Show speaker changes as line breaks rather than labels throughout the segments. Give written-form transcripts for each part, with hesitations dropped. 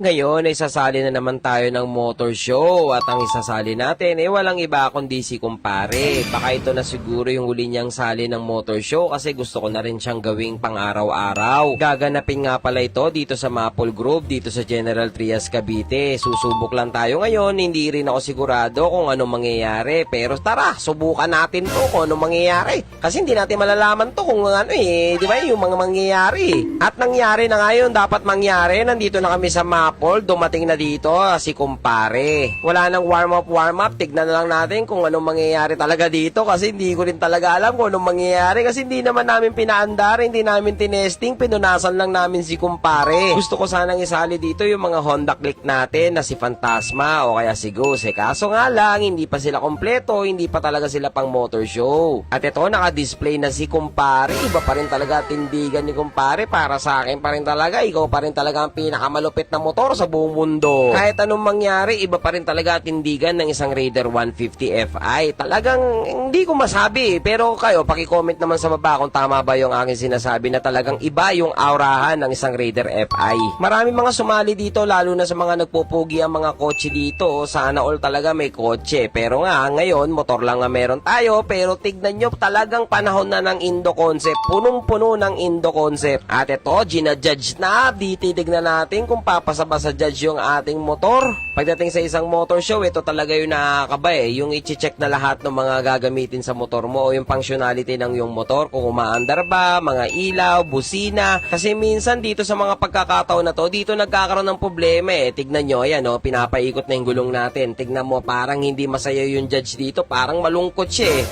Ngayon ay sasali na naman tayo ng motor show at ang isasali natin ay walang iba kundi si kumpare. Baka ito na siguro yung huli niyang sali ng motor show kasi gusto ko na rin siyang gawing pang-araw-araw. Gaganapin nga pala ito dito sa Maple Grove, dito sa General Trias, Cavite. Susubok lang tayo ngayon, hindi rin ako sigurado kung ano mangyayari. Pero tara, subukan natin to kung ano mangyayari. Kasi hindi natin malalaman to kung ano di ba yung mga mangyayari. At nangyari na ngayon, dapat mangyari. Nandito na kami sa Maple, dumating na dito si kumpare. Wala nang warm up, tignan na lang natin kung anong mangyayari talaga dito kasi hindi ko rin talaga alam kung anong mangyayari kasi hindi naman namin pinaandar, hindi namin tinesting, pinunasan lang namin si kumpare. Gusto ko sanang isali dito yung mga Honda Click natin na si Fantasma o kaya si Ghost kaso nga lang, hindi pa sila kompleto, hindi pa talaga sila pang motor show. At ito, naka-display na si kumpare, iba pa rin talaga tindigan ni kumpare, para sa akin pa rin talaga, ikaw pa rin talaga ang pinakamalupit na motor sa buong mundo. Kahit anong mangyari, iba pa rin talaga tindigan ng isang Raider 150 Fi. Talagang hindi ko masabi, pero kayo, paki-comment naman sa baba kung tama ba yung aking sinasabi na talagang iba yung aurahan ng isang Raider Fi. Maraming mga sumali dito, lalo na sa mga nagpupugi ang mga kotse dito. Sana all talaga may kotse. Pero nga, ngayon, motor lang nga meron tayo, pero tignan nyo, talagang panahon na ng Indo Concept. Punong-puno ng Indo Concept. At ito, ginajudge na. Titignan natin kung papasa ba sa judge yung ating motor. Pagdating sa isang motor show, ito talaga yung nakakaba yung i-check na lahat ng mga gagamitin sa motor mo o yung functionality ng yung motor, kung umaandar ba, mga ilaw, busina. Kasi minsan dito sa mga pagkakataon na to, dito nagkakaroon ng problema Tignan nyo, ayan pinapaikot na yung gulong natin. Tignan mo, parang hindi masaya yung judge dito, parang malungkot siya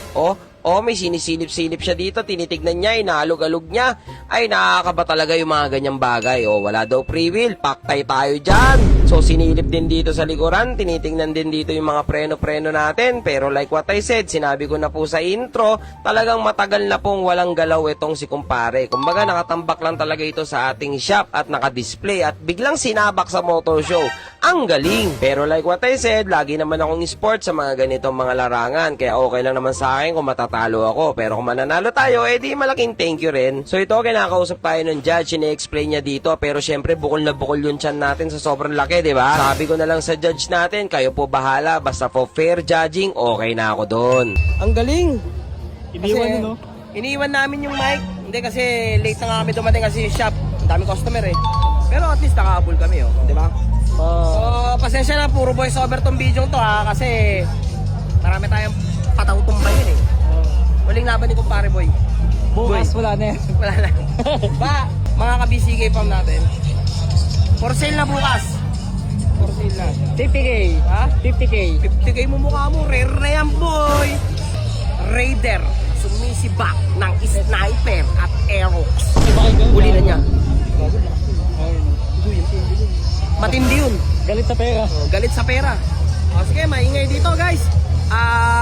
may sinisilip-silip siya dito, tinitignan niya, inaalog-alog niya. Ay, nakakaba talaga yung mga ganyang bagay. Wala daw free wheel, paktay tayo dyan. So, sinilip din dito sa likuran, tinitingnan din dito yung mga preno-preno natin. Pero like what I said, sinabi ko na po sa intro, talagang matagal na pong walang galaw itong si kumpare. Kumbaga, nakatambak lang talaga ito sa ating shop at nakadisplay at biglang sinabak sa motor show. Ang galing! Pero like what I said, lagi naman akong sport sa mga ganitong mga larangan. Kaya okay lang naman sa akin kung matatalo ako. Pero kung mananalo tayo, di malaking thank you rin. So ito, kinakausap tayo ng judge, ine-explain niya dito. Pero syempre, bukol na bukol yung tiyan natin sa sobrang laki, di ba? Sabi ko na lang sa judge natin, kayo po bahala. Basta for fair judging, okay na ako doon. Ang galing!
Iniwan
Iniwan namin yung mic. Hindi kasi late na nga kami dumating kasi yung shop. Ang dami customer Pero at least nakaabol kami di ba? So, pasensya na, puro voice over tong video to kasi marami tayong patautumbayin Waling laban ni kumpare boy.
Bukas wala na
Wala na. Ba, mga ka-BCK farm natin. For sale na bukas. For sale na.
50k.
Ha?
50k.
50k mo mukha mo, rare na yan boy. Raider, sumisibak ng sniper at Aerox. Huli na niya. Matindi yun.
Galit sa pera.
Galit sa pera. Sige, maingay dito guys.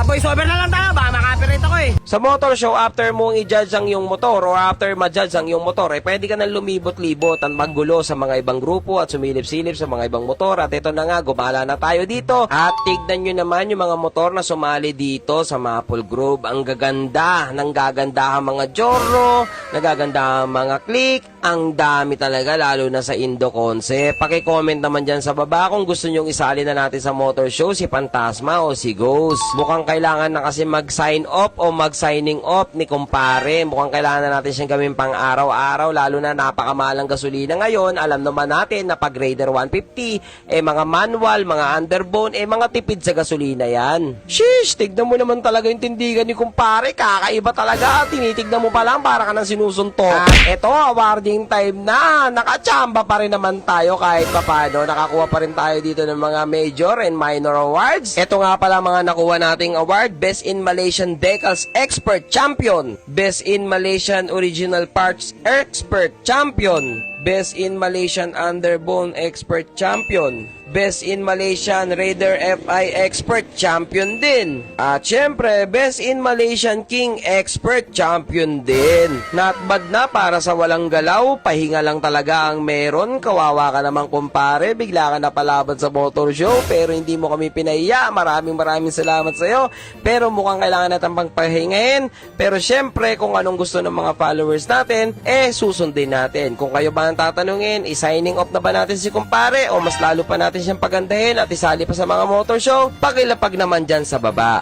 Voice over na lang tayo, baka makapirate ako Sa motor show, after mong i-judge ang iyong motor o after ma-judge ang iyong motor, pwede ka nang lumibot-libot at maggulo sa mga ibang grupo at sumilip-silip sa mga ibang motor. At ito na nga, gumala na tayo dito. At tignan nyo naman yung mga motor na sumali dito sa Maple Grove. Ang gaganda, nang gagandahan mga Giorno, nagagandahan mga Click. Ang dami talaga, lalo na sa Indo Concept. Paki-comment naman dyan sa baba kung gusto nyong isali na natin sa motor show si Fantasma o si Ghost. Mukhang kailangan na kasi mag-sign off o mag-signing off ni kumpare. Mukhang kailangan na natin siyang gawin pang araw-araw, lalo na napakamalang gasolina ngayon. Alam naman natin na pag Raider 150, mga manual, mga underbone, mga tipid sa gasolina yan. Sheesh, tignan mo naman talaga yung tindigan ni kumpare. Kakaiba talaga. Tinitignan mo pa lang para ka nang sinusuntok. At eto, awarding time na. Nakachamba pa rin naman tayo kahit papano. Nakakuha pa rin tayo dito ng mga major and minor awards. Eto nga pala mga nakuha nating award, Best in Malaysian Decals Expert Champion, Best in Malaysian Original Parts Expert Champion, Best in Malaysian Underbone Expert Champion, Best in Malaysian Raider FI Expert Champion din. At syempre, Best in Malaysian King Expert Champion din. Not bad na para sa walang galaw, pahinga lang talaga ang meron. Kawawa ka naman kumpare, bigla ka napalaban sa motor show pero hindi mo kami pinahiya. Maraming salamat sa iyo. Pero mukhang kailangan natin pang pahingahin. Pero syempre, kung anong gusto ng mga followers natin, susundin natin. Kung kayo ba sana ang tatanungin, i-signing off na ba natin si kumpare o mas lalo pa natin siyang pagandahin at isali pa sa mga motor show? Pakilapag naman dyan sa baba.